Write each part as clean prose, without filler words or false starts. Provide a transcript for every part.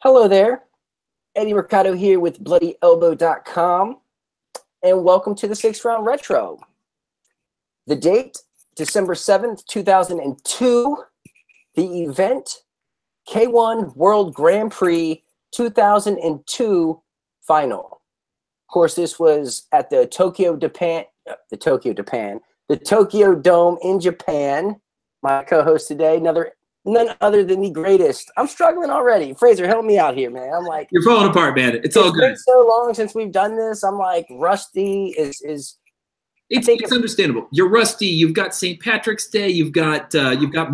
Hello there, Eddie Mercado here with BloodyElbow.com, and welcome to the 6th Round Retro. The date, December 7th, 2002. The event, K1 World Grand Prix 2002 Final. Of course, this was at the Tokyo Dome in Japan. My co-host today, none other than the greatest. I'm struggling already. Fraser, help me out here, man. I'm like, you're falling apart, man. It's all good. It's been so long since we've done this. I'm like rusty. It's understandable. You're rusty. You've got St. Patrick's Day. You've got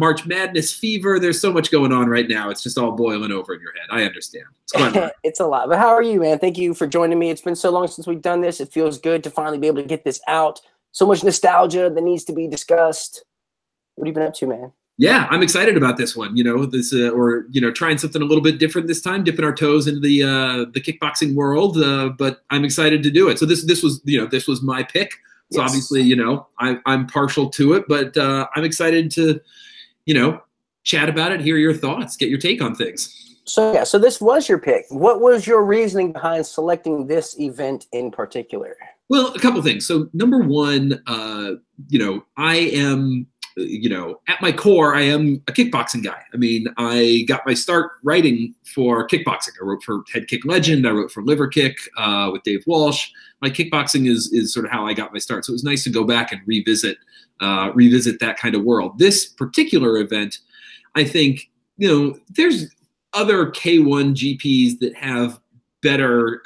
March Madness fever. There's so much going on right now. It's just all boiling over in your head. I understand. It's quite a lot. It's a lot. But how are you, man? Thank you for joining me. It's been so long since we've done this. It feels good to finally be able to get this out. So much nostalgia that needs to be discussed. What have you been up to, man? Yeah, I'm excited about this one. Trying something a little bit different this time, dipping our toes into the kickboxing world. But I'm excited to do it. So this was my pick. So yes. Obviously, I'm partial to it, but I'm excited to, chat about it, hear your thoughts, get your take on things. So yeah, so this was your pick. What was your reasoning behind selecting this event in particular? Well, a couple things. So number one, I am. At my core, I am a kickboxing guy. I mean, I got my start writing for kickboxing. I wrote for Head Kick Legend. I wrote for Liver Kick with Dave Walsh. My kickboxing is sort of how I got my start. So it was nice to go back and revisit that kind of world. This particular event, I think, there's other K1 GPs that have better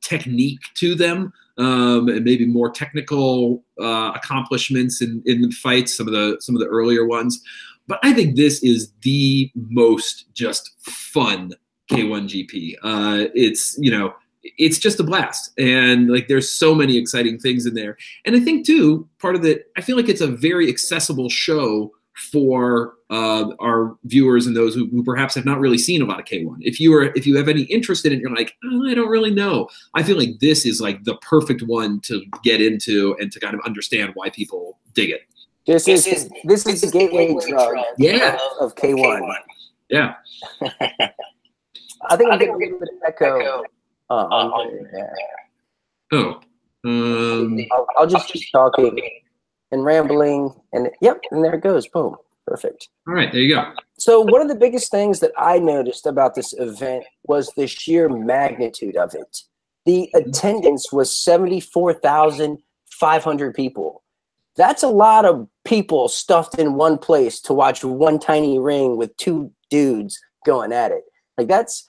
technique to them. And maybe more technical accomplishments in the fights, some of the earlier ones. But I think this is the most just fun K1 GP. It's just a blast, and like there's so many exciting things in there. And I think too, part of it, I feel like it's a very accessible show for our viewers and those who perhaps have not really seen a lot of K1. If you have any interest in it, you're like, oh, I don't really know. I feel like this is like the perfect one to get into and to kind of understand why people dig it. This is the gateway drug of K1. Yeah. I think I'm getting a little bit of echo. I'll just keep talking and rambling, and yep, and there it goes. Boom. Perfect. All right, there you go. So one of the biggest things that I noticed about this event was the sheer magnitude of it. The attendance was 74,500 people. That's a lot of people stuffed in one place to watch one tiny ring with two dudes going at it. Like that's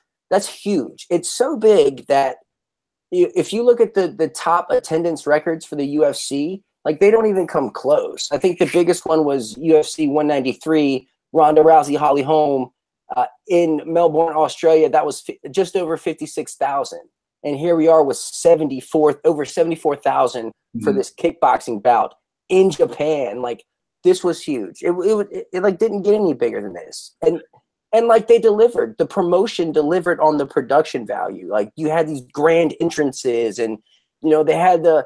huge. It's so big that if you look at the top attendance records for the UFC, like they don't even come close. I think the biggest one was UFC 193, Ronda Rousey, Holly Holm in Melbourne, Australia. That was just over 56,000. And here we are with over 74,000 for this kickboxing bout in Japan. Like this was huge. It like didn't get any bigger than this. And like they delivered. The promotion delivered on the production value. Like you had these grand entrances, and they had the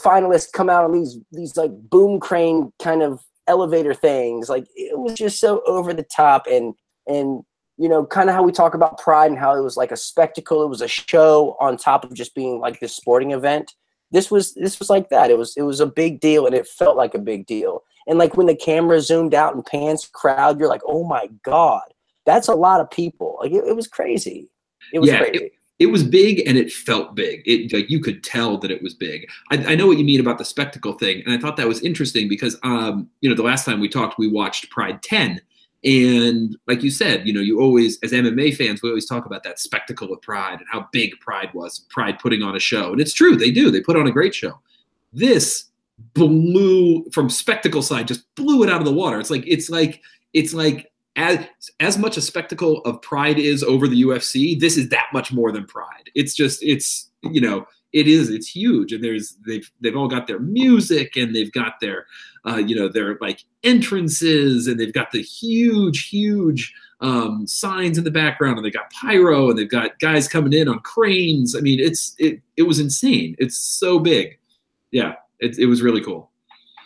finalists come out on these like boom crane kind of elevator things. Like it was just so over the top, and kind of how we talk about Pride and how it was like a spectacle. It was a show on top of just being like this sporting event. This was like that. It was a big deal, and it felt like a big deal. And like when the camera zoomed out and pans the crowd, you're like, oh my God, that's a lot of people. Like it was crazy. It was crazy. It was big, and it felt big. You could tell that it was big. I know what you mean about the spectacle thing, and I thought that was interesting because, the last time we talked, we watched Pride 10, and like you said, you always, as MMA fans, we always talk about that spectacle of Pride and how big Pride was, Pride putting on a show, and it's true, they do. They put on a great show. This blew, from spectacle side, just blew it out of the water. It's like as much a spectacle of Pride is over the UFC, this is that much more than Pride. It's huge. And they've all got their music, and they've got their, their like entrances, and they've got the huge signs in the background, and they got pyro, and they've got guys coming in on cranes. I mean, it was insane. It's so big. Yeah, it was really cool.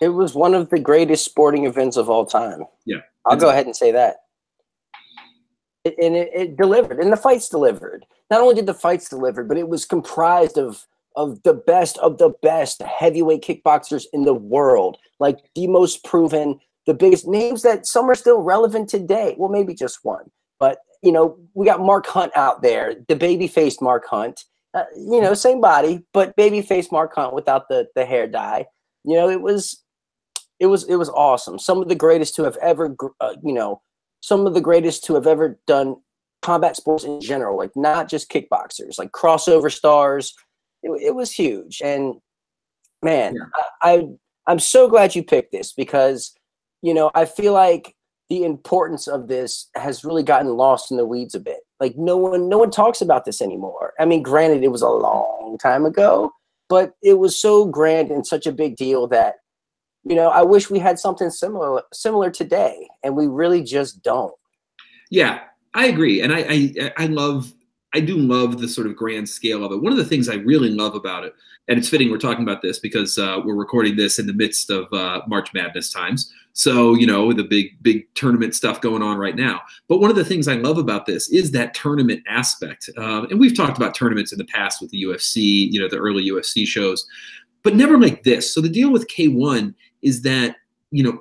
It was one of the greatest sporting events of all time. Yeah. I'll go ahead and say that. it delivered, and the fights delivered. Not only did the fights deliver, but it was comprised of the best heavyweight kickboxers in the world, like the most proven, the biggest names that some are still relevant today. Well, maybe just one, but we got Mark Hunt out there, the baby-faced Mark Hunt. Same body, but baby-faced Mark Hunt without the hair dye. It was awesome. Some of the greatest to have ever, some of the greatest to have ever done combat sports in general, like not just kickboxers, like crossover stars. It was huge. And man, yeah. I'm so glad you picked this because, I feel like the importance of this has really gotten lost in the weeds a bit. Like no one talks about this anymore. I mean, granted, it was a long time ago, but it was so grand and such a big deal that, I wish we had something similar today, and we really just don't. Yeah, I agree. And I do love the sort of grand scale of it. One of the things I really love about it, and it's fitting we're talking about this because we're recording this in the midst of March Madness times. So, the big tournament stuff going on right now. But one of the things I love about this is that tournament aspect. And we've talked about tournaments in the past with the UFC, the early UFC shows, but never like this. So the deal with K1 is that,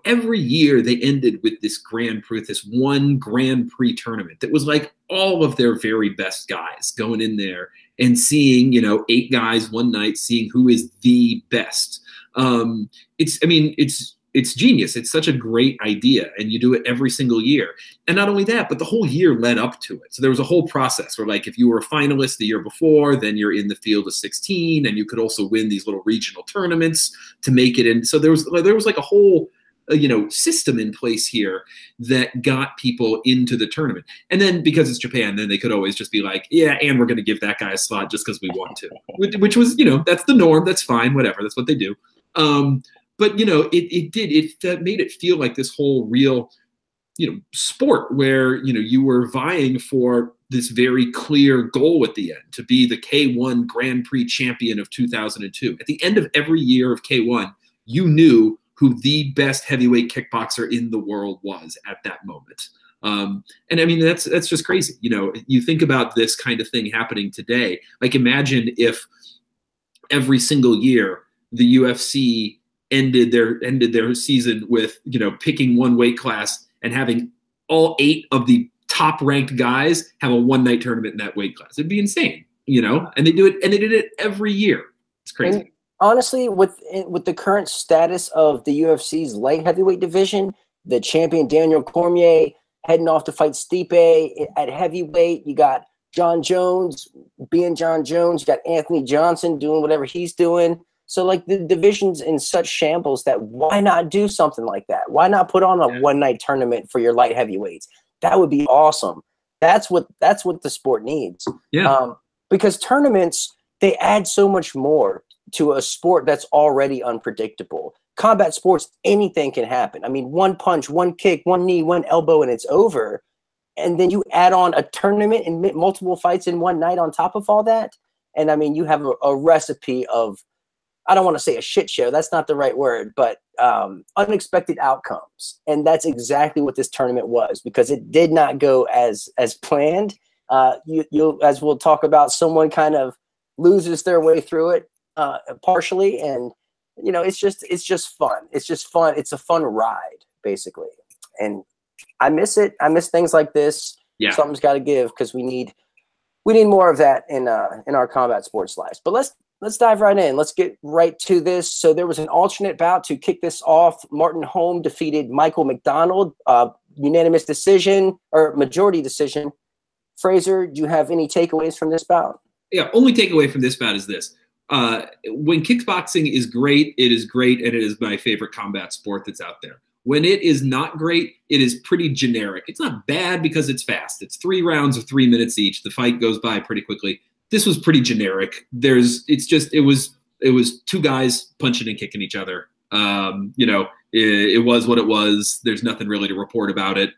every year they ended with this Grand Prix, this one Grand Prix tournament that was like all of their very best guys going in there and seeing, 8 guys one night, seeing who is the best. It's genius. It's such a great idea, and you do it every single year. And not only that, but the whole year led up to it. So there was a whole process where, like, if you were a finalist the year before, then you're in the field of 16, and you could also win these little regional tournaments to make it in. So there was like a whole system in place here that got people into the tournament. And then because it's Japan, then they could always just be like, yeah, and we're going to give that guy a slot just because we want to, which was, that's the norm. That's fine. Whatever. That's what they do. But, it made it feel like this whole real, sport where, you were vying for this very clear goal at the end to be the K1 Grand Prix champion of 2002. At the end of every year of K1, you knew who the best heavyweight kickboxer in the world was at that moment. And I mean, that's just crazy. You think about this kind of thing happening today. Like, imagine if every single year the UFC ended their season with, picking one weight class and having all 8 of the top ranked guys have a one-night tournament in that weight class. It'd be insane, and they do it, and they did it every year. It's crazy. And honestly, with the current status of the UFC's light heavyweight division, the champion Daniel Cormier heading off to fight Stipe at heavyweight. You got John Jones being John Jones. You got Anthony Johnson doing whatever he's doing. So, like, the division's in such shambles that why not do something like that? Why not put on a one-night tournament for your light heavyweights? That would be awesome. That's what the sport needs. Yeah. Because tournaments, they add so much more to a sport that's already unpredictable. Combat sports, anything can happen. I mean, one punch, one kick, one knee, one elbow, and it's over. And then you add on a tournament and multiple fights in one night on top of all that. And I mean, you have a recipe of, I don't want to say a shit show. That's not the right word, but unexpected outcomes. And that's exactly what this tournament was, because it did not go as planned. You'll, as we'll talk about, someone kind of loses their way through it partially, and it's just fun. It's just fun. It's a fun ride, basically. And I miss it. I miss things like this. Yeah. Something's got to give, because we need more of that in our combat sports lives. But let's dive right in. Let's get right to this. So there was an alternate bout to kick this off. Martin Holm defeated Michael McDonald, unanimous decision or majority decision. Fraser, do you have any takeaways from this bout? Yeah, only takeaway from this bout is this. When kickboxing is great, it is great, and it is my favorite combat sport that's out there. When it is not great, it is pretty generic. It's not bad because it's fast. It's 3 rounds of 3 minutes each. The fight goes by pretty quickly. This was pretty generic. It was 2 guys punching and kicking each other. It was what it was. There's nothing really to report about it.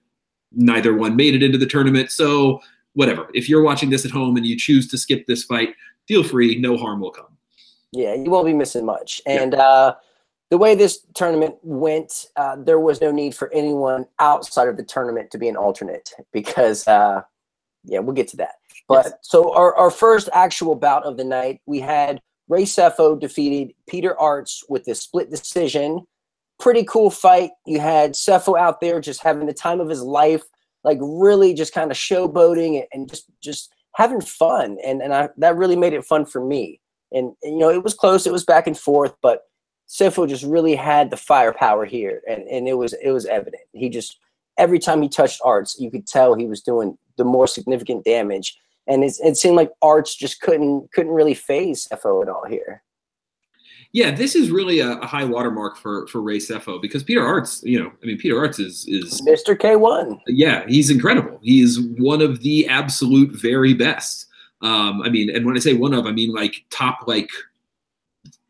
Neither one made it into the tournament. So whatever. If you're watching this at home and you choose to skip this fight, feel free. No harm will come. Yeah, you won't be missing much. And the way this tournament went, there was no need for anyone outside of the tournament to be an alternate, because Yeah, we'll get to that. But yes. So our first actual bout of the night, we had Ray Sefo defeated Peter Arts with a split decision. Pretty cool fight. You had Sefo out there just having the time of his life, like really just kind of showboating and just having fun. And that really made it fun for me. And you know, it was close. It was back and forth, but Sefo just really had the firepower here, and it was evident. He just, every time he touched Arts, you could tell he was doing the more significant damage. And it seemed like Arts just couldn't really phase Sefo at all here. Yeah, this is really a high watermark for Ray Sefo, because Peter Arts, you know, I mean, Peter Arts is Mr. K1. Yeah, he's incredible. He's one of the absolute very best. I mean, and when I say one of, I mean like top like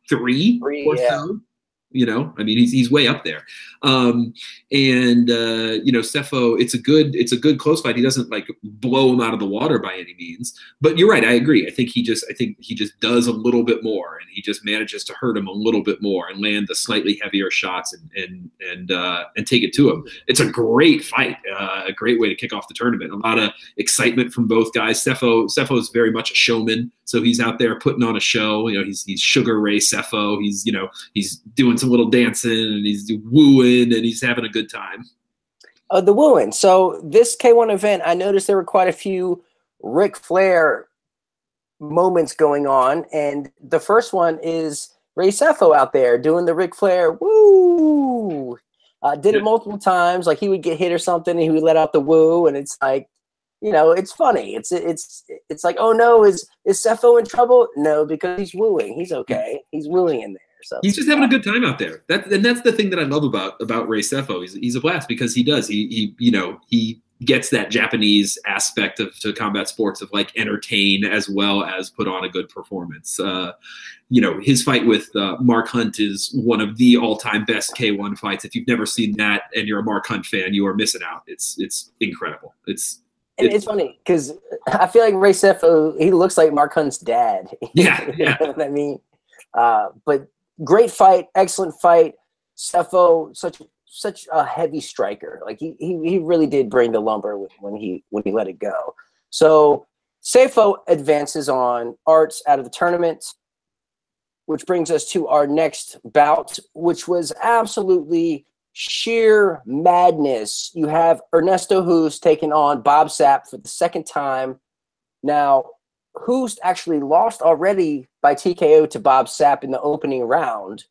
three or so. You know, I mean, he's way up there. You know, Sefo, it's a good close fight. He doesn't like blow him out of the water by any means. But you're right, I agree. I think he just does a little bit more, and he just manages to hurt him a little bit more and land the slightly heavier shots and take it to him. It's a great fight, a great way to kick off the tournament. A lot of excitement from both guys. Sefo is very much a showman, so he's out there putting on a show. You know, he's Sugar Ray Sefo. He's doing some little dancing, and he's wooing, and he's having a good time. The wooing. So this K1 event, I noticed there were quite a few Ric Flair moments going on, and the first one is Ray Sefo out there doing the Ric Flair woo. Did it multiple times. Like he would get hit or something, and he would let out the woo, and it's like, you know, it's funny. It's like, oh no, is Sefo in trouble? No, because he's wooing. He's okay. He's wooing in there. So he's just having a good time out there. That's the thing that I love about Ray Sefo. He's a blast, because he gets that Japanese aspect to combat sports of like entertain as well as put on a good performance. You know, his fight with Mark Hunt is one of the all-time best K1 fights. If you've never seen that and you're a Mark Hunt fan, you are missing out. It's incredible. It's funny because I feel like Ray Sefo, he looks like Mark Hunt's dad. Yeah, You know what I mean? But great fight, excellent fight. Sefo, such a heavy striker. Like he really did bring the lumber when he let it go. So Sefo advances on Arts out of the tournament, which brings us to our next bout, which was absolutely sheer madness. You have Ernesto Hoost taking on Bob Sapp for the second time. Now, Hoost actually lost already by TKO to Bob Sapp in the opening round.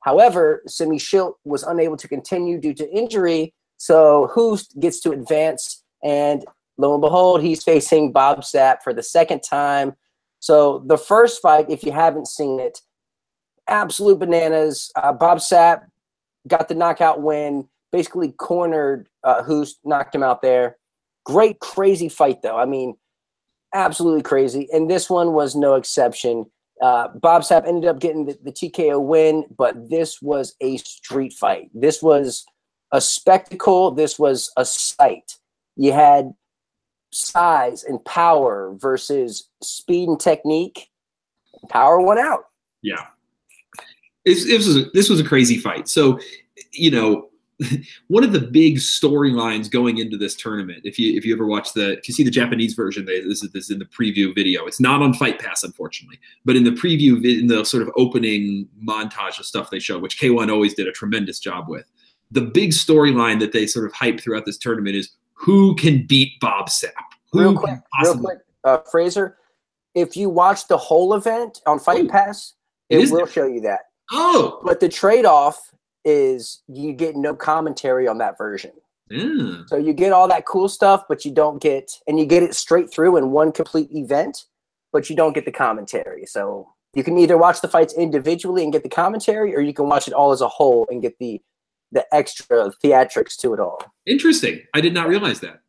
However, Simi Schilt was unable to continue due to injury, so Hoost gets to advance, and lo and behold, he's facing Bob Sapp for the second time. So the first fight, if you haven't seen it, absolute bananas. Bob Sapp got the knockout win, basically cornered Hoost, knocked him out there. Great, crazy fight, though. I mean, absolutely crazy. And this one was no exception. Bob Sapp ended up getting the TKO win, but this was a street fight. This was a spectacle. This was a sight. You had size and power versus speed and technique. Power won out. Yeah. This was a crazy fight. So, you know, one of the big storylines going into this tournament, if you ever watch if you see the Japanese version, this is in the preview video. It's not on Fight Pass, unfortunately, but in the preview, in the sort of opening montage of stuff they show, which K1 always did a tremendous job with, the big storyline that they sort of hype throughout this tournament is who can beat Bob Sapp? Real quick, Fraser, if you watch the whole event on Fight Pass, it will show you that. Oh, but the trade-off is you get no commentary on that version. Yeah. So you get all that cool stuff, but you don't get, and you get it straight through in one complete event, but you don't get the commentary. So you can either watch the fights individually and get the commentary, or you can watch it all as a whole and get the extra theatrics to it all. Interesting. I did not realize that.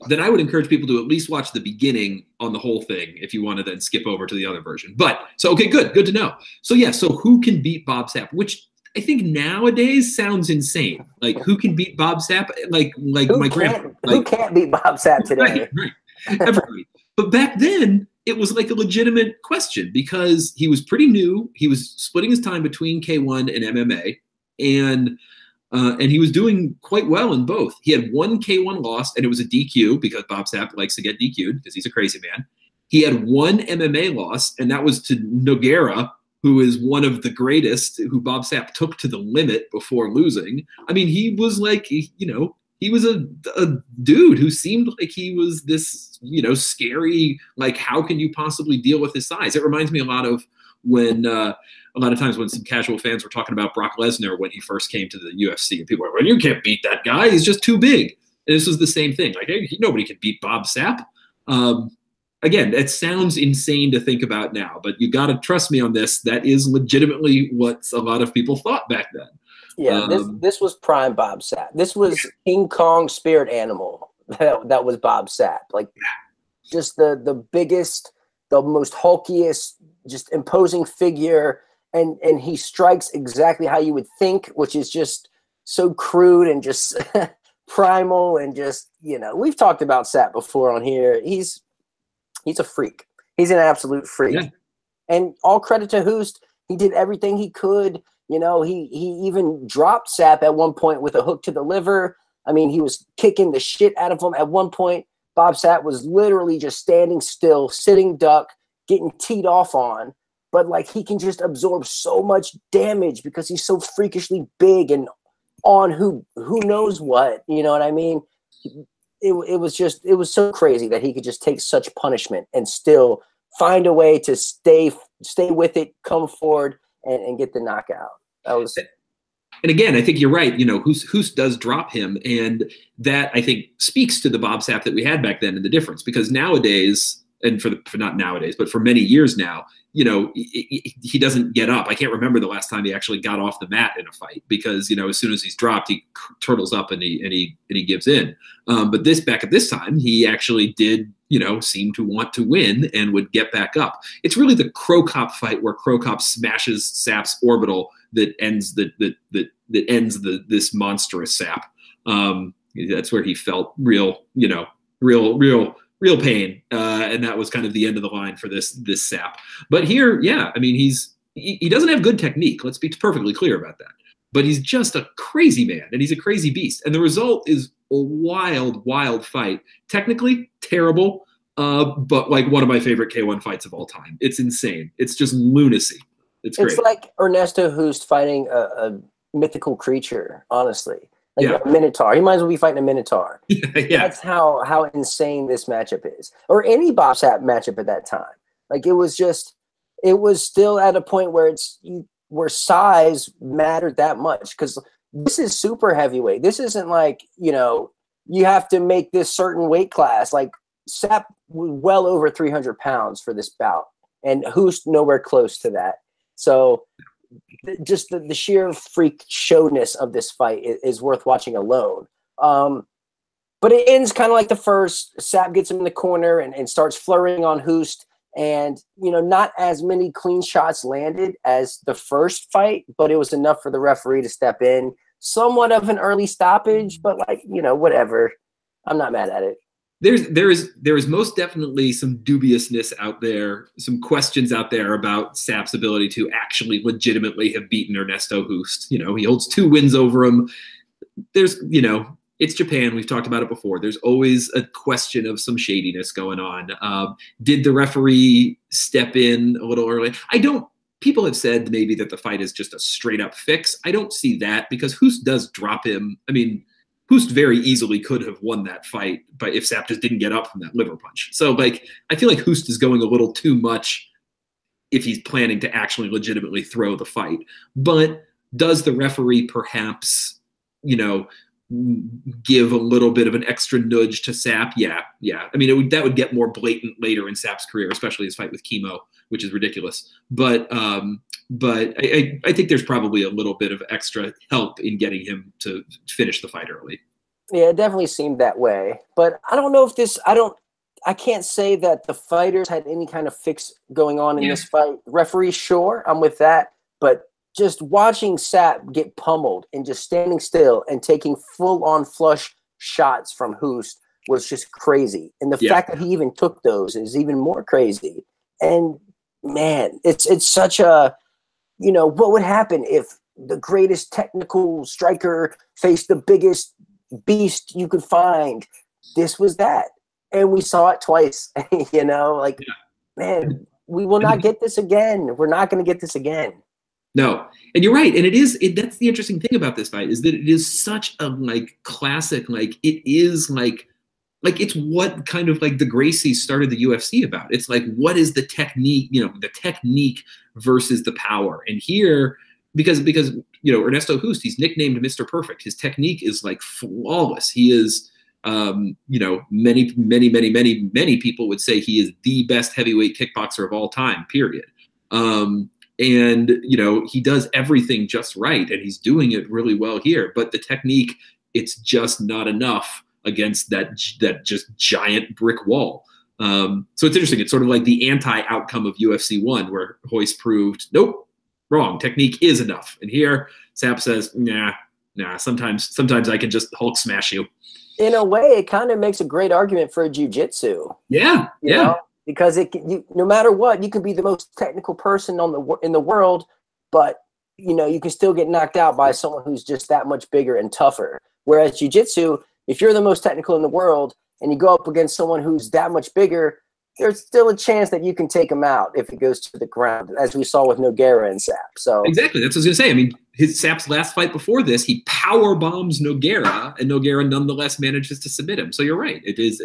Then I would encourage people to at least watch the beginning on the whole thing if you want to then skip over to the other version. But so, okay, good to know. So yeah, so who can beat Bob Sapp? Which I think nowadays sounds insane. Like who can beat Bob Sapp? Like my grandpa. Who can't beat Bob Sapp today? Right. Everybody. But back then it was like a legitimate question because he was pretty new. He was splitting his time between K1 and MMA, and And he was doing quite well in both. He had one K1 loss, and it was a DQ because Bob Sapp likes to get DQ'd because he's a crazy man. He had one MMA loss, and that was to Nogueira, who is one of the greatest, who Bob Sapp took to the limit before losing. I mean, he was like, you know, he was a dude who seemed like he was this, you know, scary, like, how can you possibly deal with his size? It reminds me a lot of when a lot of times when some casual fans were talking about Brock Lesnar when he first came to the UFC, and people were like, well, you can't beat that guy. He's just too big. And this was the same thing. Like, hey, nobody can beat Bob Sapp. Again, it sounds insane to think about now, but you got to trust me on this. That is legitimately what a lot of people thought back then. Yeah, this was prime Bob Sapp. This was King Kong spirit animal. That was Bob Sapp. Like, just the biggest, the most hulkiest, just imposing figure, and he strikes exactly how you would think, which is just so crude and just primal, and just, you know, we've talked about Sapp before on here. He's a freak. He's an absolute freak. Yeah. And all credit to Hoost. He did everything he could. You know, he even dropped Sapp at one point with a hook to the liver. I mean, he was kicking the shit out of him. At one point, Bob Sapp was literally just standing still, sitting duck, getting teed off on. But, like, he can just absorb so much damage because he's so freakishly big and on who knows what. You know what I mean? It was so crazy that he could just take such punishment and still find a way to stay with it, come forward, and get the knockout. That was. And again, I think you're right. You know, Hoost does drop him, and that, I think, speaks to the Bob Sapp that we had back then and the difference. Because nowadays, and for not nowadays, but for many years now, you know, he doesn't get up. I can't remember the last time he actually got off the mat in a fight, because, you know, as soon as he's dropped, he turtles up and he gives in. But back at this time, he actually did, you know, seem to want to win and would get back up. It's really the Crow Cop fight where Crow Cop smashes Sapp's orbital that ends this monstrous Sapp. That's where he felt real pain, and that was kind of the end of the line for this Sapp. But here, yeah, I mean, he doesn't have good technique. Let's be perfectly clear about that. But he's just a crazy man, and he's a crazy beast. And the result is a wild, wild fight. Technically terrible, but like one of my favorite K1 fights of all time. It's insane. It's just lunacy. It's great. It's like Ernesto Hoost fighting a mythical creature, honestly. Like a Minotaur. He might as well be fighting a Minotaur. Yeah. That's how insane this matchup is. Or any Bob Sapp matchup at that time. Like, it was still at a point where where size mattered that much. Because this is super heavyweight. This isn't like, you know, you have to make this certain weight class. Like, Sapp was well over 300 pounds for this bout. And Hoost nowhere close to that. So just the sheer freak showness of this fight is worth watching alone. But it ends kind of like the first. Sapp gets him in the corner and starts flurrying on Hoost. And, you know, not as many clean shots landed as the first fight, but it was enough for the referee to step in. Somewhat of an early stoppage, but, like, you know, whatever. I'm not mad at it. There is most definitely some dubiousness out there, some questions out there about Sapp's ability to actually legitimately have beaten Ernesto Hoost. You know, he holds 2 wins over him. There's, you know, it's Japan. We've talked about it before. There's always a question of some shadiness going on. Did the referee step in a little early? People have said maybe that the fight is just a straight up fix. I don't see that, because Hoost does drop him. I mean, Hoost very easily could have won that fight, but if Sapp just didn't get up from that liver punch. So, like, I feel like Hoost is going a little too much if he's planning to actually legitimately throw the fight. But does the referee perhaps, you know, give a little bit of an extra nudge to Sapp? Yeah. I mean, that would get more blatant later in Sapp's career, especially his fight with Chemo, which is ridiculous. But I think there's probably a little bit of extra help in getting him to finish the fight early. Yeah, it definitely seemed that way. But I don't know if I can't say that the fighters had any kind of fix going on in this fight. Referee, sure, I'm with that. But just watching Sapp get pummeled and just standing still and taking full-on flush shots from Hoost was just crazy. And the fact that he even took those is even more crazy. And, man, it's such a, you know, what would happen if the greatest technical striker face the biggest beast you could find. This was that. And we saw it twice, you know, like, man, we will not get this again. We're not going to get this again. No, and you're right, and that's the interesting thing about this fight is that it is such a like classic, like it is like it's what kind of like the Gracies started the UFC about. It's like, what is the technique, you know, the technique versus the power. And here, because you know, Ernesto Hoost, he's nicknamed Mr. Perfect. His technique is like flawless. He is, you know, many people would say he is the best heavyweight kickboxer of all time, period. And, you know, he does everything just right, and he's doing it really well here. But the technique, it's just not enough against that just giant brick wall. So it's interesting. It's sort of like the anti-outcome of UFC 1, where Royce proved, nope, wrong. Technique is enough. And here, Sapp says, nah, sometimes I can just Hulk smash you. In a way, it kind of makes a great argument for jiu-jitsu. Yeah, you know? Because no matter what, you can be the most technical person in the world, but you know you can still get knocked out by someone who's just that much bigger and tougher. Whereas jiu-jitsu, if you're the most technical in the world and you go up against someone who's that much bigger, there's still a chance that you can take him out if it goes to the ground, as we saw with Nogueira and Sapp. So exactly, that's what I was gonna say. I mean, Sapp's last fight before this, he power bombs Nogueira, and Nogueira nonetheless manages to submit him. So you're right. It is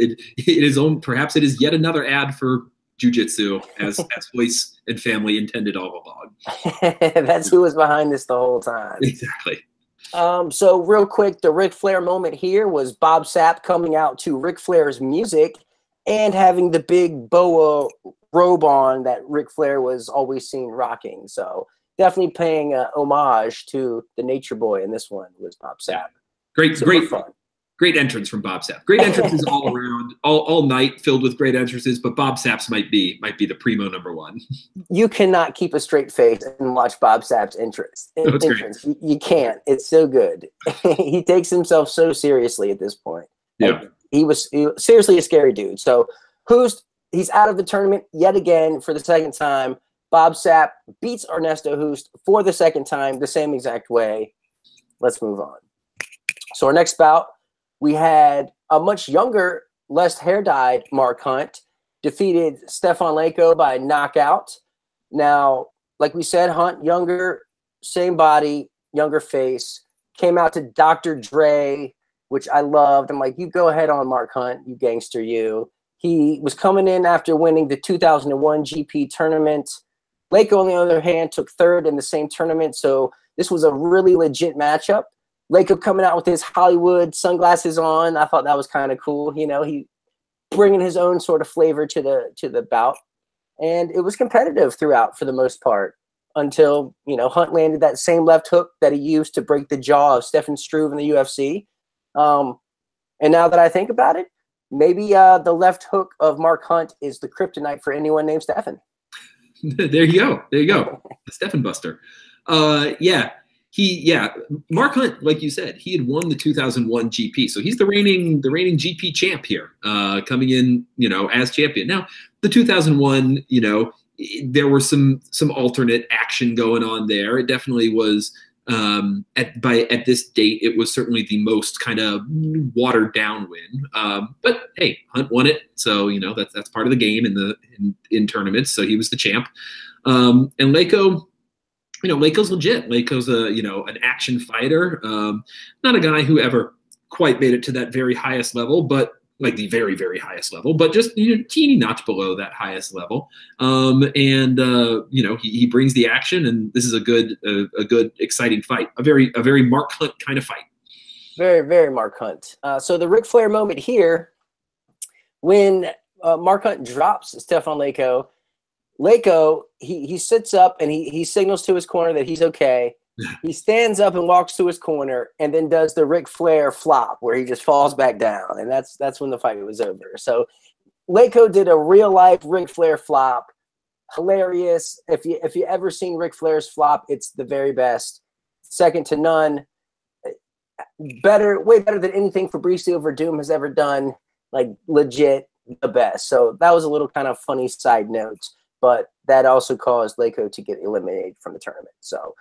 perhaps it is yet another ad for jiu-jitsu, as Royce and family intended all along. That's who was behind this the whole time. Exactly. So real quick, the Ric Flair moment here was Bob Sapp coming out to Ric Flair's music and having the big boa robe on that Ric Flair was always seen rocking. So definitely paying homage to the Nature Boy in this one was Bob Sapp. Great fun. Great entrance from Bob Sapp. Great entrances all around, all night filled with great entrances, but Bob Sapp's might be the primo #1. You cannot keep a straight face and watch Bob Sapp's entrance. You can't. It's so good. He takes himself so seriously at this point. Yeah. Like, he was seriously a scary dude. So Hoost, he's out of the tournament yet again for the second time. Bob Sapp beats Ernesto Hoost for the second time, the same exact way. Let's move on. So our next bout, we had a much younger, less hair-dyed Mark Hunt defeated Stefan Leko by knockout. Now, like we said, Hunt, younger, same body, younger face, came out to Dr. Dre, which I loved. I'm like, you go ahead on, Mark Hunt, you gangster, you. He was coming in after winning the 2001 GP tournament. Leko, on the other hand, took third in the same tournament, so this was a really legit matchup. Leko coming out with his Hollywood sunglasses on. I thought that was kind of cool. You know, he bringing his own sort of flavor to the bout. And it was competitive throughout for the most part until, you know, Hunt landed that same left hook that he used to break the jaw of Stefan Struve in the UFC. And now that I think about it, maybe the left hook of Mark Hunt is the kryptonite for anyone named Stefan. There you go. The Stefan Buster. Mark Hunt, like you said, he had won the 2001 GP, so he's the reigning GP champ here, coming in, you know, as champion. Now, the 2001, you know, there were some alternate action going on there. It definitely was. At this date, it was certainly the most kind of watered down win. But hey, Hunt won it, so you know that's part of the game in tournaments. So he was the champ. And Leko, you know, Leko's legit. Leko's an action fighter. Not a guy who ever quite made it to that very highest level, but like the very, very highest level, but just, you know, teeny notch below that highest level. You know, he brings the action, and this is a good, exciting fight. A very Mark Hunt kind of fight. Very, very Mark Hunt. So the Ric Flair moment here, when Mark Hunt drops Stefan Leko, he sits up and he signals to his corner that he's okay. He stands up and walks to his corner and then does the Ric Flair flop where he just falls back down. And that's when the fight was over. So Leko did a real life Ric Flair flop. Hilarious. If you ever seen Ric Flair's flop, it's the very best. Second to none. Way better than anything Fabricio Verdum has ever done. Like legit the best. So that was a little kind of funny side note. But that also caused Leko to get eliminated from the tournament. So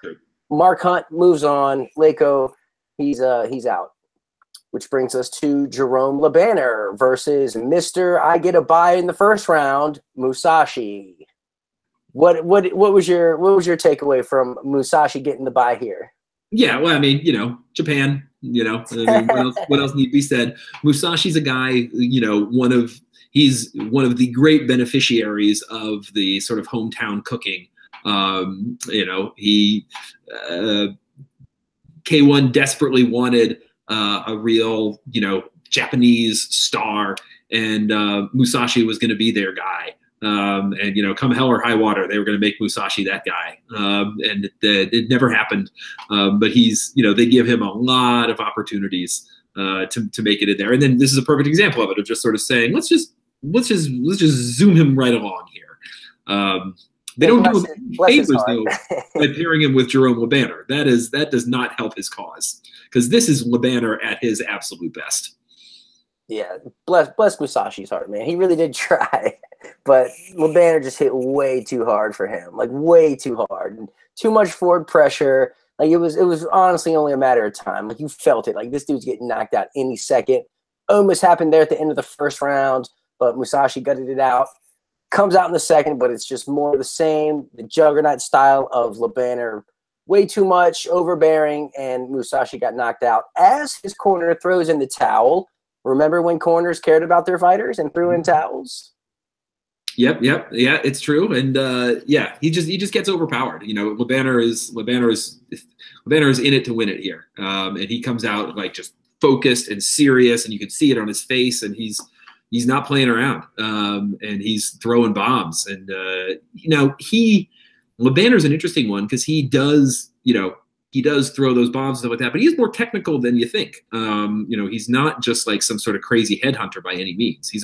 Mark Hunt moves on. Leko, he's out. Which brings us to Jerome LeBanner versus Mr. I get a bye in the first round, Musashi. What was your takeaway from Musashi getting the bye here? Yeah, well, I mean, Japan, I mean, what else need to be said? Musashi's a guy, he's one of the great beneficiaries of the sort of hometown cooking. He K1 desperately wanted a real, Japanese star, and Musashi was going to be their guy. And come hell or high water, they were going to make Musashi that guy. And it never happened. But he's, they give him a lot of opportunities to make it in there. And then this is a perfect example of it, of just sort of saying, let's just zoom him right along here. They don't do him favors though by pairing him with Jerome LeBanner. That does not help his cause, because this is LeBanner at his absolute best. Yeah, bless Musashi's heart, man. He really did try, but LeBanner just hit way too hard for him, like way too hard, and too much forward pressure. Like it was honestly only a matter of time. Like you felt it. Like this dude's getting knocked out any second. Almost happened there at the end of the first round, but Musashi gutted it out. Comes out in the second, but it's just more of the same. The juggernaut style of LeBanner, way too much, overbearing, and Musashi got knocked out as his corner throws in the towel. Remember when corners cared about their fighters and threw in towels? Yep, yeah, it's true, and he just gets overpowered. LeBanner is in it to win it here, and he comes out like just focused and serious, and you can see it on his face, and he's not playing around, and he's throwing bombs, and LeBanner's an interesting one because he does throw those bombs and stuff like that, but he's more technical than you think. He's not just like some sort of crazy headhunter by any means. He's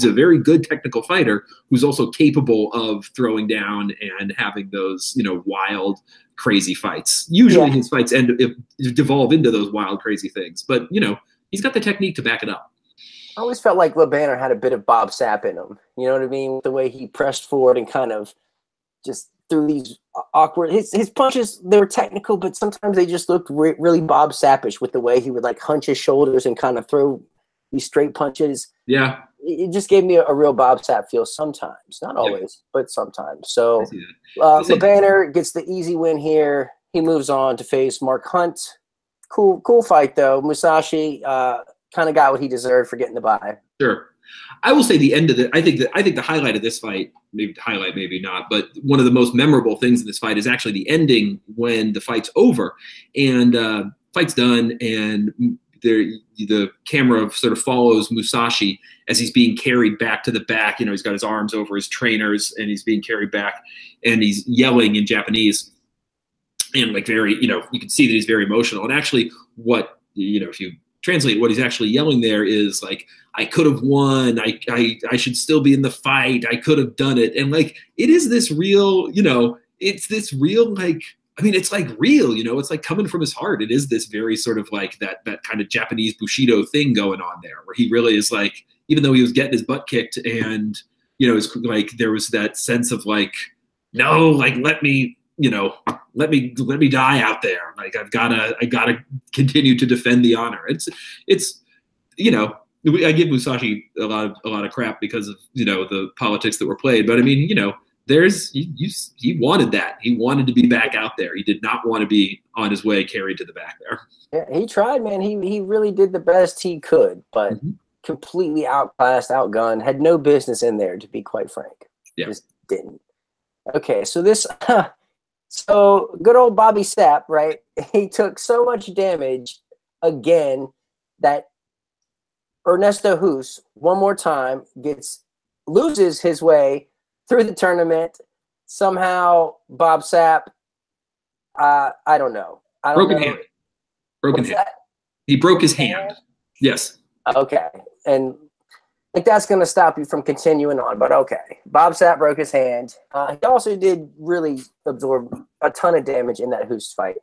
a very good technical fighter who's also capable of throwing down and having those, wild, crazy fights. Usually his fights devolve into those wild, crazy things, but he's got the technique to back it up. I always felt like LeBanner had a bit of Bob Sapp in him. You know what I mean? The way he pressed forward and kind of just threw these awkward. His punches, they were technical, but sometimes they just looked really Bob Sappish with the way he would like hunch his shoulders and kind of throw these straight punches. Yeah. It just gave me a real Bob Sapp feel sometimes. Not always, but sometimes. So LeBanner gets the easy win here. He moves on to face Mark Hunt. Cool fight, though. Musashi kind of got what he deserved for getting the bye. Sure. I will say the end of it. I think the highlight of this fight, maybe not, but one of the most memorable things in this fight is actually the ending when the fight's over and fight's done, and the camera sort of follows Musashi as he's being carried back to the back. He's got his arms over his trainers and he's being carried back, and he's yelling in Japanese, and like very, you can see that he's very emotional. And actually, what if you translate what he's actually yelling there is like, I could have won. I should still be in the fight. I could have done it. And like, it is this real, it's this real, like, I mean, it's like real, it's like coming from his heart. It is this very sort of like that kind of Japanese Bushido thing going on there, where he really is like, even though he was getting his butt kicked and, it's like, there was that sense of like, no, like, let me die out there. Like I gotta continue to defend the honor. It's I give Musashi a lot of crap because of the politics that were played, but I mean he wanted that. He wanted to be back out there. He did not want to be on his way carried to the back there. Yeah, he tried, man. He really did the best he could, but completely outclassed, outgunned. Had no business in there, to be quite frank. Yeah. Just didn't. Okay, so this. So good old Bobby Sapp, right? He took so much damage again that Ernesto Hoost one more time loses his way through the tournament. Somehow Bob Sapp, I don't know. Broken hand. He broke his hand. Yes. Okay. And like that's going to stop you from continuing on, but okay. Bob Sapp broke his hand. He also did really absorb a ton of damage in that Hoost fight.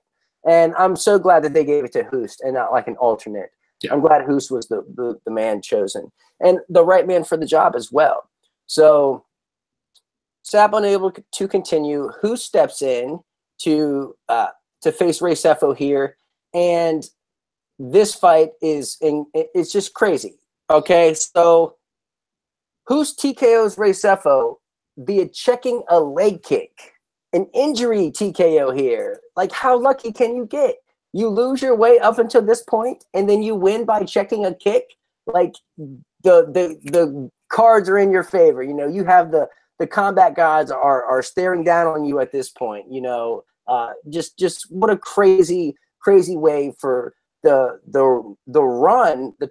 And I'm so glad that they gave it to Hoost and not like an alternate. Yeah. I'm glad Hoost was the man chosen and the right man for the job as well. So Sapp unable to continue. Hoost steps in to to face Ray Sefo here, and this fight it's just crazy. Okay, so Hoost TKO's Ray Sefo via checking a leg kick, an injury TKO here. Like, how lucky can you get? You lose your way up until this point, and then you win by checking a kick. Like, the cards are in your favor. You know, you have the combat gods are staring down on you at this point. You know, just what a crazy way for the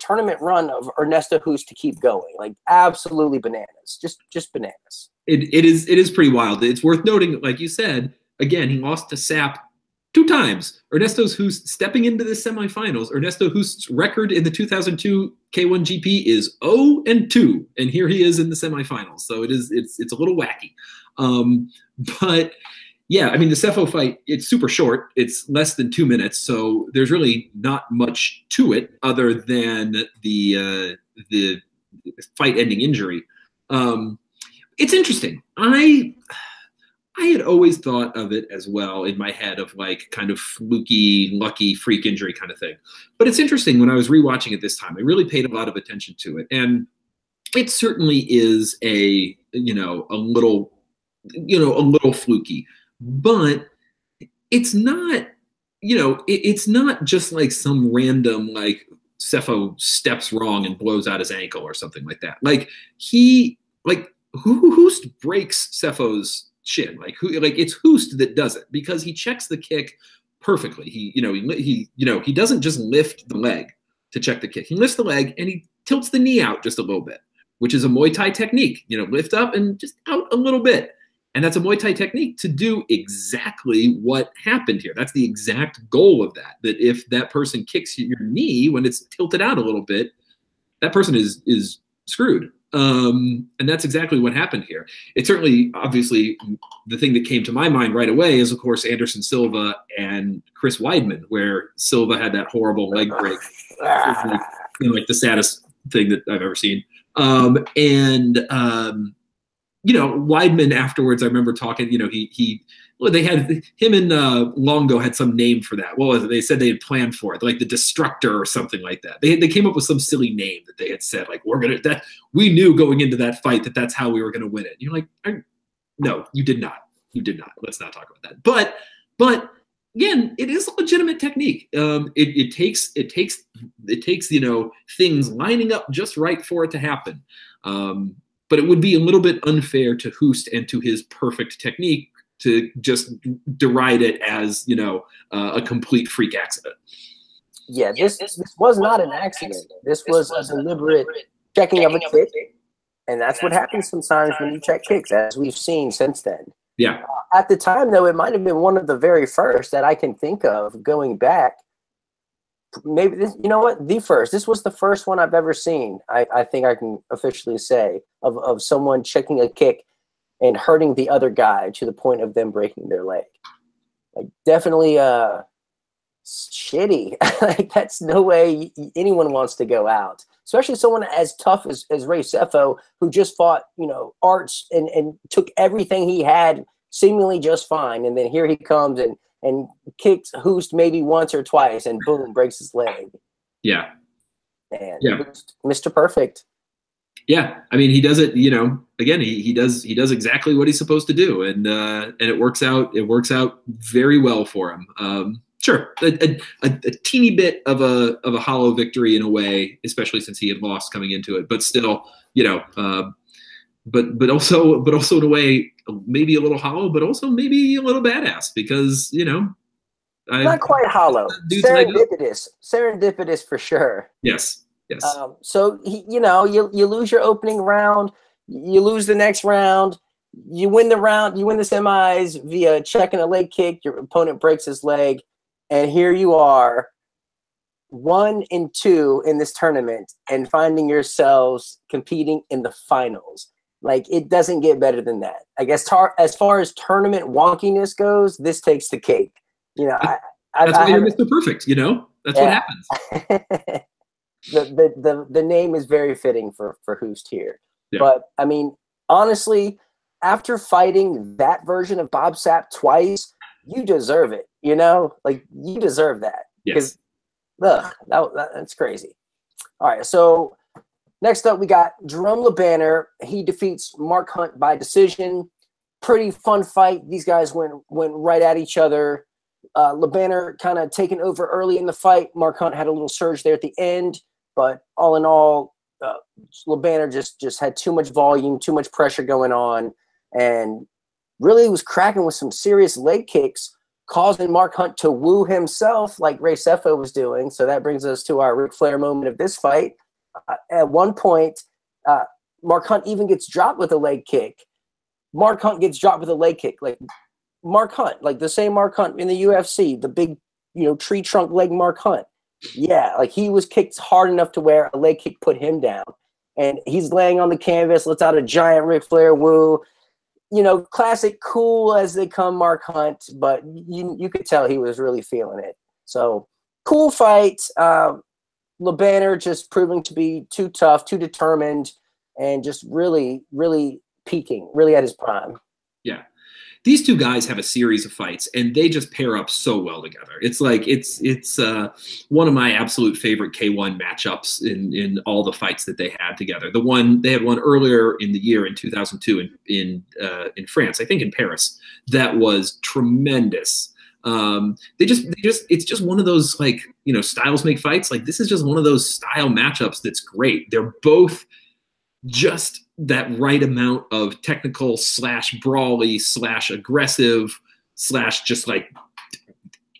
tournament run of Ernesto Hoost to keep going. Like, absolutely bananas. Just bananas. It is pretty wild. It's worth noting, like you said, again, he lost to Sapp 2 times. Ernesto Hoost stepping into the semifinals. Ernesto Hoost's record in the 2002 K1 GP is 0-2, and here he is in the semifinals. So it's a little wacky. But yeah, I mean, the Sefo fight, it's super short. It's less than 2 minutes, so there's really not much to it other than the fight-ending injury. It's interesting. I had always thought of it as well in my head of like kind of fluky, lucky freak injury kind of thing. But it's interesting, when I was rewatching it this time, I really paid a lot of attention to it. And it certainly is a little fluky, but it's not, it's not just like some random, like Sefo steps wrong and blows out his ankle or something like that. Like Hoost breaks Sefo's shin. Like it's Hoost that does it, because he checks the kick perfectly. He doesn't just lift the leg to check the kick. He lifts the leg and he tilts the knee out just a little bit, which is a Muay Thai technique. Lift up and just out a little bit. And that's a Muay Thai technique to do exactly what happened here. That's the exact goal of that. That if that person kicks your knee when it's tilted out a little bit, that person is screwed. And that's exactly what happened here. It certainly, obviously, the thing that came to my mind right away is, of course, Anderson Silva and Chris Weidman, where Silva had that horrible leg break. Like the saddest thing that I've ever seen. Weidman afterwards, I remember talking, they had him and Longo had some name for that. What was it? They said they had planned for it, like the Destructor or something like that. They came up with some silly name that they had said, like, we knew going into that fight that's how we were going to win it. And you're like, no, you did not. You did not. Let's not talk about that. But again, it is a legitimate technique. It takes things lining up just right for it to happen. But it would be a little bit unfair to Hoost and to his perfect technique to just deride it as, a complete freak accident. Yeah, this was not an accident. This was a deliberate checking of a kick, and that's what happens sometimes when you check kicks, as we've seen since then. Yeah. At the time, though, it might have been one of the very first that I can think of going back. Maybe the first. This was the first one I've ever seen. I think I can officially say of someone checking a kick and hurting the other guy to the point of them breaking their leg. Like, definitely shitty. Like, that's no way anyone wants to go out, especially someone as tough as Ray Sefo, who just fought Arts and took everything he had seemingly just fine, and then here he comes and kicks Hoost maybe once or twice, and boom, breaks his leg. Yeah. And Mr. Perfect. Yeah, I mean, he does it. Again, he does exactly what he's supposed to do, and it works out. It works out very well for him. Sure, a teeny bit of a hollow victory in a way, especially since he had lost coming into it, but still, but also in a way maybe a little hollow, but also maybe a little badass, because not quite hollow, serendipitous for sure. Yes. So you lose your opening round, you lose the next round, you win the semis via checking a leg kick. Your opponent breaks his leg, and here you are, 1-2 in this tournament, and finding yourselves competing in the finals. Like, it doesn't get better than that. I guess as far as tournament wonkiness goes, this takes the cake. That's why you're Mr. Perfect. That's what happens. The name is very fitting for Hoost here. Yeah. But I mean, honestly, after fighting that version of Bob Sapp twice, you deserve it. You know, like you deserve that. Yes. That's crazy. All right, so next up we got Jerome LeBanner. He defeats Mark Hunt by decision. Pretty fun fight. These guys went right at each other. LeBanner kind of taken over early in the fight. Mark Hunt had a little surge there at the end, but all in all, LeBanner just had too much volume, too much pressure going on, and really was cracking with some serious leg kicks, causing Mark Hunt to woo himself like Ray Sefo was doing. So that brings us to our Ric Flair moment of this fight. At one point, Mark Hunt even gets dropped with a leg kick. Mark Hunt gets dropped with a leg kick. Like Mark Hunt, like the same Mark Hunt in the UFC, the big, tree trunk leg Mark Hunt. Yeah, like he was kicked hard enough to where a leg kick put him down. And he's laying on the canvas, lets out a giant Ric Flair woo. Classic cool as they come Mark Hunt, but you could tell he was really feeling it. So cool fight. LeBanner just proving to be too tough, too determined, and just really, really peaking, really at his prime. Yeah. These two guys have a series of fights, and they just pair up so well together. It's like it's one of my absolute favorite K1 matchups in all the fights that they had together. They had one earlier in the year in 2002 in France, I think in Paris, that was tremendous. It's just one of those styles make fights. Like this is just one of those style matchups that's great. They're both just that right amount of technical / brawly / aggressive / just like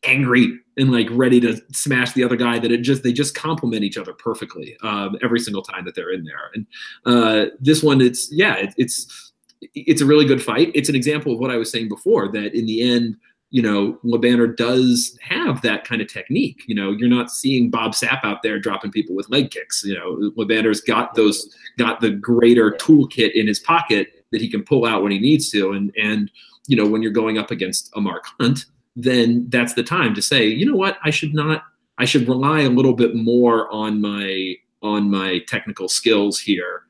angry and like ready to smash the other guy, that they just complement each other perfectly every single time that they're in there. And this one, it's a really good fight. It's an example of what I was saying before, that in the end, LeBanner does have that kind of technique. You're not seeing Bob Sapp out there dropping people with leg kicks. LeBanner's got the greater toolkit in his pocket that he can pull out when he needs to. And when you're going up against a Mark Hunt, then that's the time to say, you know what, I should rely a little bit more on my technical skills here.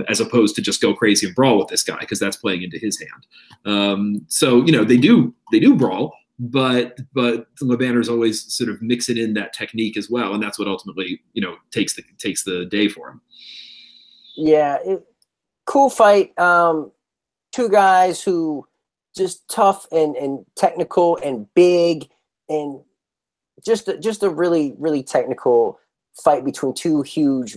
As opposed to just go crazy and brawl with this guy, because that's playing into his hand. So they do brawl, but LeBanner's always sort of mixing in that technique as well, and that's what ultimately takes the day for him. Yeah, cool fight. Two guys who just tough and technical and big, and just a really, really technical fight between two huge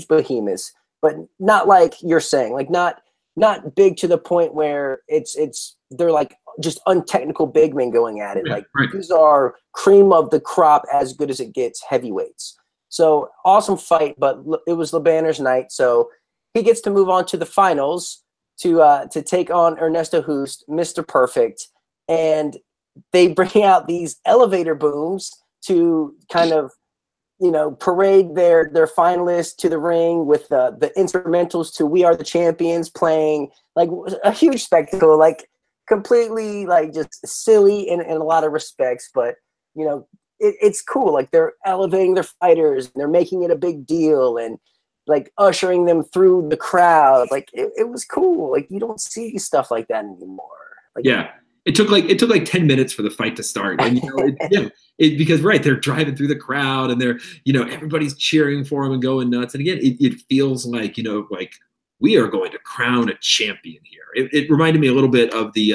behemoths. But not like you're saying, like not big to the point where they're like just untechnical big men going at it. Yeah, like right. These are cream of the crop, as good as it gets, heavyweights. So awesome fight, but it was LeBanner's night, so he gets to move on to the finals to take on Ernesto Hoost, Mr. Perfect, and they bring out these elevator booms to kind of parade their finalists to the ring with the instrumentals to "We Are the Champions" playing, like a huge spectacle, like completely like just silly in a lot of respects, but it's cool. Like they're elevating their fighters, and they're making it a big deal, and like ushering them through the crowd. Like it was cool. Like you don't see stuff like that anymore. Like, yeah. It took like 10 minutes for the fight to start, and because right, they're driving through the crowd, and they're everybody's cheering for him and going nuts. And again, it feels like like we are going to crown a champion here. It reminded me a little bit of the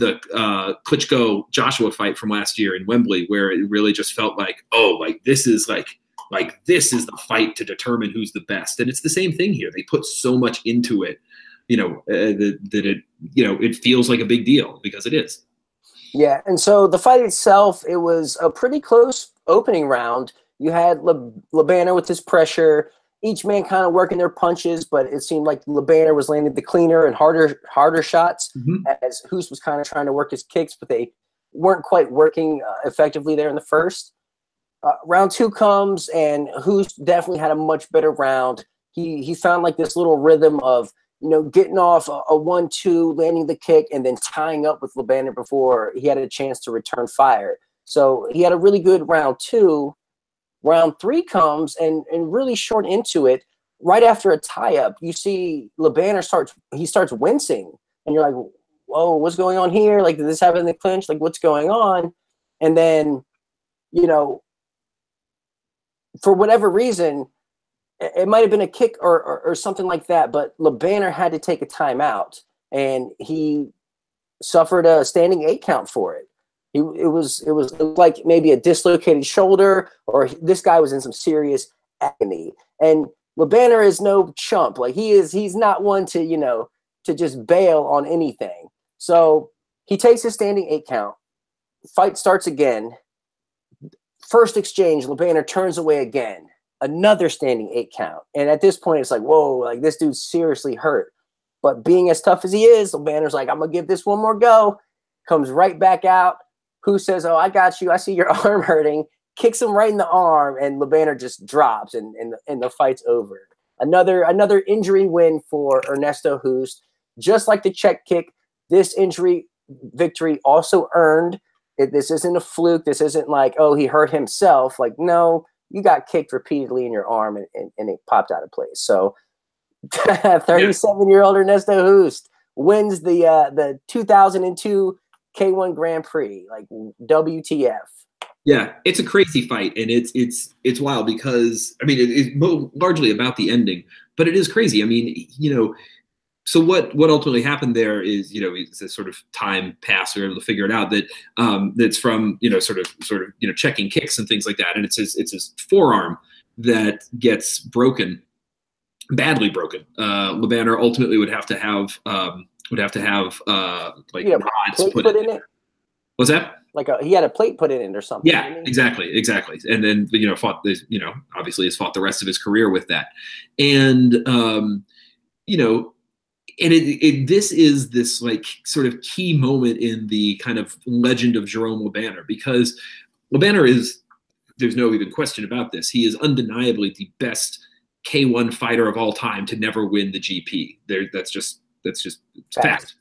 Klitschko Joshua fight from last year in Wembley, where it really just felt like, oh, like this is the fight to determine who's the best. And it's the same thing here. They put so much into it. That it feels like a big deal, because it is. Yeah, and so the fight itself, it was a pretty close opening round. You had LeBanner with his pressure, each man kind of working their punches, but it seemed like LeBanner was landing the cleaner and harder shots, as Hoost was kind of trying to work his kicks, but they weren't quite working effectively there in the first. Round two comes, and Hoost definitely had a much better round. He found like this little rhythm of getting off a 1-2, landing the kick, and then tying up with LeBanner before he had a chance to return fire. So he had a really good round two. Round three comes, and really short into it, right after a tie-up, you see LeBanner starts wincing, and you're like, whoa, what's going on here? Like, did this happen in the clinch? Like, what's going on? And then, you know, for whatever reason, it might have been a kick or something like that, but LeBanner had to take a timeout, and he suffered a standing 8 count for it. It was like maybe a dislocated shoulder, or this guy was in some serious agony. And LeBanner is no chump. Like he's not one to, you know, to just bail on anything. So he takes his standing 8 count. Fight starts again. First exchange, LeBanner turns away again. Another standing 8 count. And at this point, it's like, whoa, like this dude's seriously hurt. But being as tough as he is, LeBanner's like, I'm going to give this one more go. Comes right back out. Who says, oh, I got you. I see your arm hurting. Kicks him right in the arm, and LeBanner just drops, and the fight's over. Another injury win for Ernesto Hoost. Just like the check kick, this injury victory also earned. This isn't a fluke. This isn't like, oh, he hurt himself. Like, no, you got kicked repeatedly in your arm, and it popped out of place. So 37-year-old Ernesto Hoost wins the 2002 K1 Grand Prix. Like, WTF. Yeah, it's a crazy fight, and it's wild because, I mean, it's largely about the ending, but it is crazy. I mean, you know, so what ultimately happened there is, you know, it's a sort of time pass. We were able to figure it out that that's from, you know, sort of you know, checking kicks and things like that, and it's his forearm that gets broken, badly broken. LeBanner ultimately would have to have like rods put in it. What's that? Like he had a plate put in it or something. Yeah, exactly. And then, you know, obviously has fought the rest of his career with that. And, you know, and this is this like sort of key moment in the kind of legend of Jerome LeBanner, because LeBanner is, there's no even question about this, he is undeniably the best K1 fighter of all time to never win the GP. That's just fact.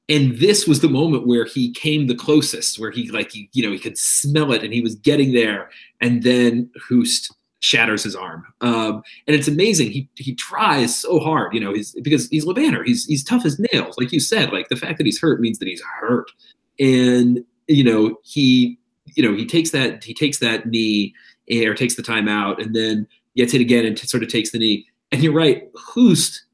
And this was the moment where he came the closest, where he he could smell it and he was getting there, and then Hoost shatters his arm. And it's amazing. He tries so hard, you know, because he's LeBanner. He's tough as nails. Like you said, like the fact that he's hurt means that he's hurt. And, you know, he takes that knee, or takes the timeout, and then gets hit again and sort of takes the knee. And you're right, Hoost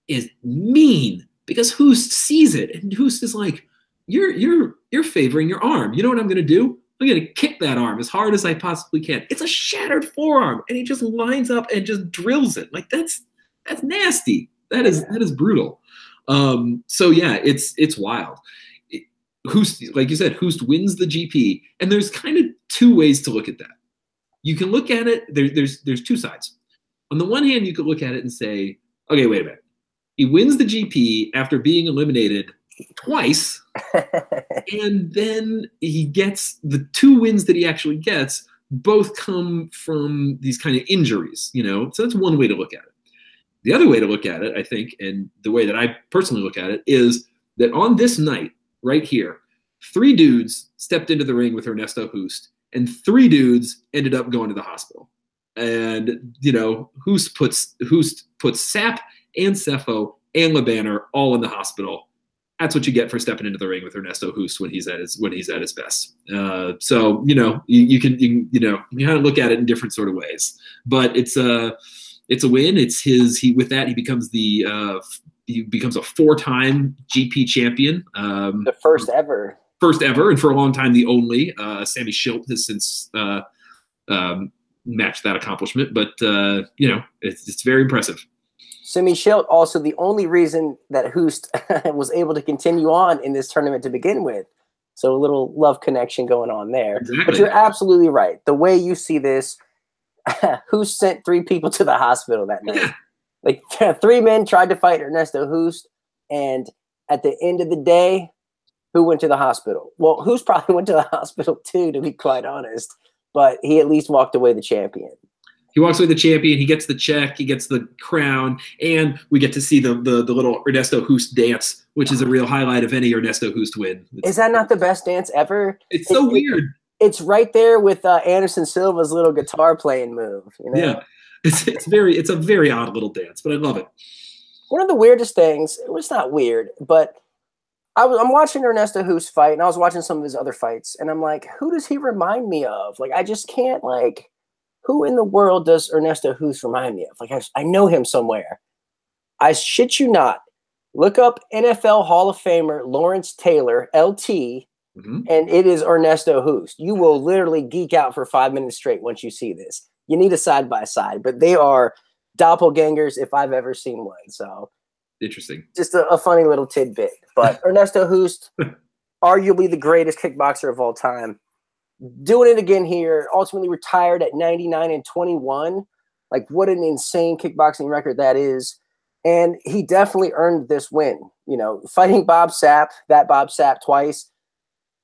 is mean, because Hoost sees it, and Hoost is like, you're favoring your arm. You know what I'm going to do? I'm going to kick that arm as hard as I possibly can. It's a shattered forearm, and he just lines up and just drills it. Like that's nasty. That is brutal. So yeah, it's wild. Hoost, like you said, Hoost wins the GP, and there's kind of two ways to look at that. You can look at it. There's two sides. On the one hand, you could look at it and say, okay, wait a minute. He wins the GP after being eliminated twice, and then he gets the 2 wins that he actually gets, both come from these kind of injuries, you know? So that's one way to look at it. The other way to look at it, I think, and the way that I personally look at it, is that on this night right here, 3 dudes stepped into the ring with Ernesto Hoost, and 3 dudes ended up going to the hospital. And, you know, Hoost puts Sapp and Sefo and LeBanner all in the hospital. That's what you get for stepping into the ring with Ernesto Hoost when he's at his best. So, you know, you can kind of look at it in different sort of ways, but it's a win. It's with that he becomes a 4-time GP champion. The first ever, and for a long time the only. Sammy Schilt has since matched that accomplishment, but you know, it's very impressive. Sammy Schilt, also the only reason that Hoost was able to continue on in this tournament to begin with. So a little love connection going on there. Exactly. But you're absolutely right. The way you see this, Hoost sent 3 people to the hospital that night. Yeah. Like 3 men tried to fight Ernesto Hoost, and at the end of the day, who went to the hospital? Well, Hoost probably went to the hospital too, to be quite honest, but he at least walked away the champion. He walks away the champion. He gets the check. He gets the crown, and we get to see the little Ernesto Hoost dance, which is a real highlight of any Ernesto Hoost win. Is that not the best dance ever? It's so weird. It's right there with Anderson Silva's little guitar playing move. You know? Yeah, it's a very odd little dance, but I love it. One of the weirdest things. It's not weird, but I'm watching Ernesto Hoost fight, and I was watching some of his other fights, and I'm like, who does he remind me of? Like, I just can't, like, who in the world does Ernesto Hoost remind me of? Like, I know him somewhere. I shit you not. Look up NFL Hall of Famer Lawrence Taylor, LT, and it is Ernesto Hoost. You will literally geek out for 5 minutes straight once you see this. You need a side-by-side, but they are doppelgangers if I've ever seen one. So interesting. Just a funny little tidbit. But Ernesto Hoost, arguably the greatest kickboxer of all time, doing it again here, ultimately retired at 99 and 21. Like, what an insane kickboxing record that is. And he definitely earned this win. You know, fighting Bob Sapp, that Bob Sapp twice,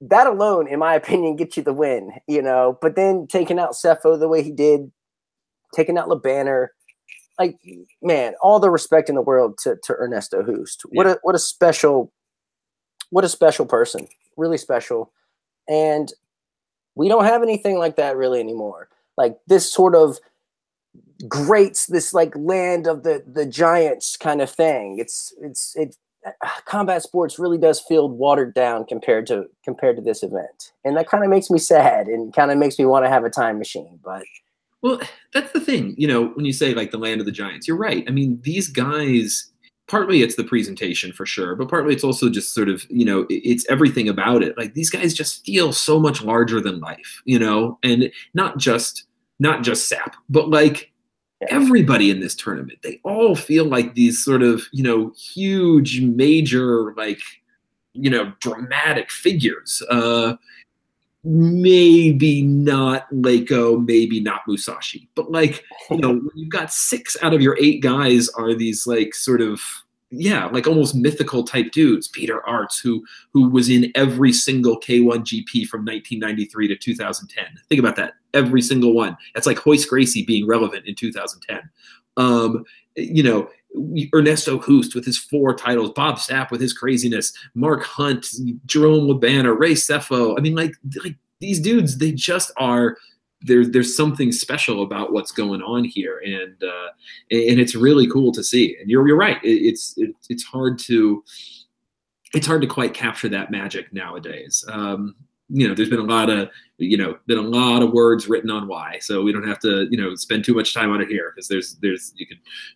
that alone, in my opinion, gets you the win, you know. But then taking out Sefo the way he did, taking out LeBanner, like, man, all the respect in the world to Ernesto Hoost. Yeah. What a special person. Really special. And we don't have anything like that really anymore. Like, this sort of greats, this like land of the giants kind of thing. It combat sports really does feel watered down compared to this event. And that kind of makes me sad and kind of makes me want to have a time machine. But well, that's the thing, you know, when you say like the land of the giants, you're right. I mean, these guys, partly it's the presentation for sure, but partly it's also just sort of, you know, it's everything about it. Like, these guys just feel so much larger than life, you know, and not just Sapp, but like everybody in this tournament, they all feel like these sort of, you know, huge, major, like, you know, dramatic figures. Maybe not Leko, maybe not Musashi, but like, you know, when you've got 6 out of your 8 guys are these like sort of, yeah, like almost mythical type dudes. Peter Arts, who was in every single K1 GP from 1993 to 2010. Think about that, every single one. That's like Hoist Gracie being relevant in 2010. You know, Ernesto Hoost with his 4 titles, Bob Sapp with his craziness, Mark Hunt, Jerome LeBanner, Ray Sefo. I mean, like these dudes, they just are. There's something special about what's going on here, and it's really cool to see. And you're right. It's hard to quite capture that magic nowadays. You know, there's been a lot of words written on why, so we don't have to, you know, spend too much time on it here, because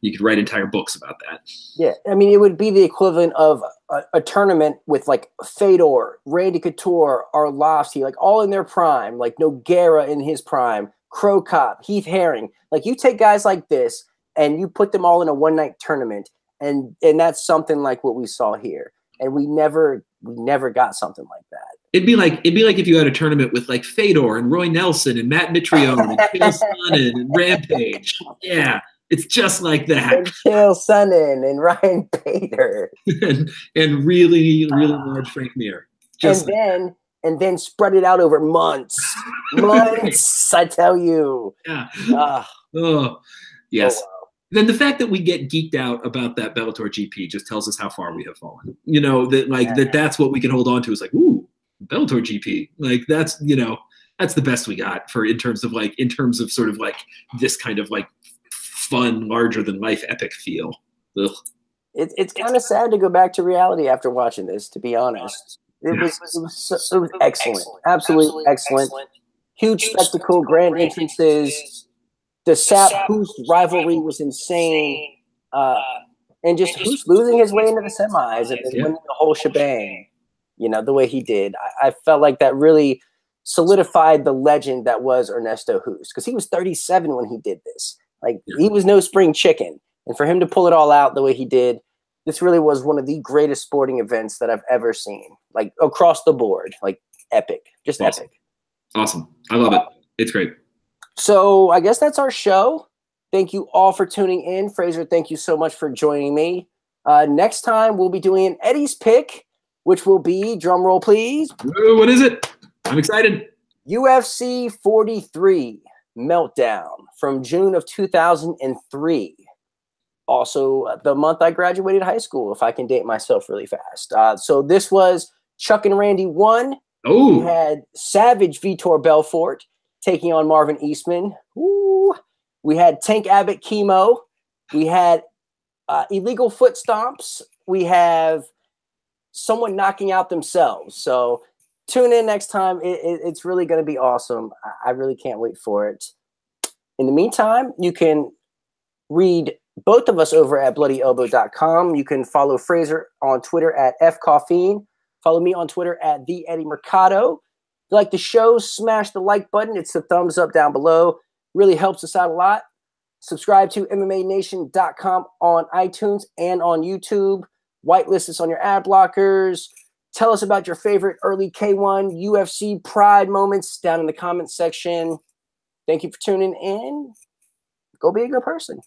you could write entire books about that. Yeah, I mean, it would be the equivalent of a tournament with like Fedor, Randy Couture, Arlovsky, like all in their prime, like Nogueira in his prime, Crow Cop, Heath Herring. Like, you take guys like this and you put them all in a one-night tournament, and that's something like what we saw here. And we never got something like that. It'd be like if you had a tournament with like Fedor and Roy Nelson and Matt Mitrione and Chael Sonnen and Rampage. Yeah, it's just like that. And Chael Sonnen and Ryan Bader. and really large Frank Mir. And then spread it out over months. Months, I tell you. Yeah. Oh, yes. Oh, wow. Then the fact that we get geeked out about that Bellator GP just tells us how far we have fallen. You know, that that's what we can hold on to, is like, ooh, Bellator GP. Like, that's, you know, that's the best we got in terms of sort of like this kind of like fun, larger than life epic feel. It's kind of sad to go back to reality after watching this, to be honest. It was excellent. Absolutely excellent. Huge spectacle, grand entrances. The Sapp Hoost rivalry was insane. And just Hoost losing his way into the semis and then winning the whole shebang, you know, the way he did. I felt like that really solidified the legend that was Ernesto Hoost, because he was 37 when he did this. Like, he was no spring chicken. And for him to pull it all out the way he did, this really was one of the greatest sporting events that I've ever seen. Like, across the board, like, epic. Just awesome. Epic. Awesome. I love it. It's great. So I guess that's our show. Thank you all for tuning in. Fraser, thank you so much for joining me. Next time, we'll be doing an Eddie's pick, which will be, drum roll please. Ooh, what is it? I'm excited. UFC 43 Meltdown from June of 2003. Also, the month I graduated high school, if I can date myself really fast. So this was Chuck and Randy 1. Oh. We had Savage Vitor Belfort taking on Marvin Eastman. Ooh. We had Tank Abbott Chemo. We had Illegal Foot Stomps. We have someone knocking out themselves. So tune in next time. It's really going to be awesome. I really can't wait for it. In the meantime, you can read both of us over at bloodyelbow.com. You can follow Fraser on Twitter at fcoffeen. Follow me on Twitter at the Eddie Mercado. If you like the show, smash the like button. It's the thumbs up down below. Really helps us out a lot. Subscribe to MMANation.com on iTunes and on YouTube. Whitelist us on your ad blockers. Tell us about your favorite early K1 UFC Pride moments down in the comments section. Thank you for tuning in. Go be a good person.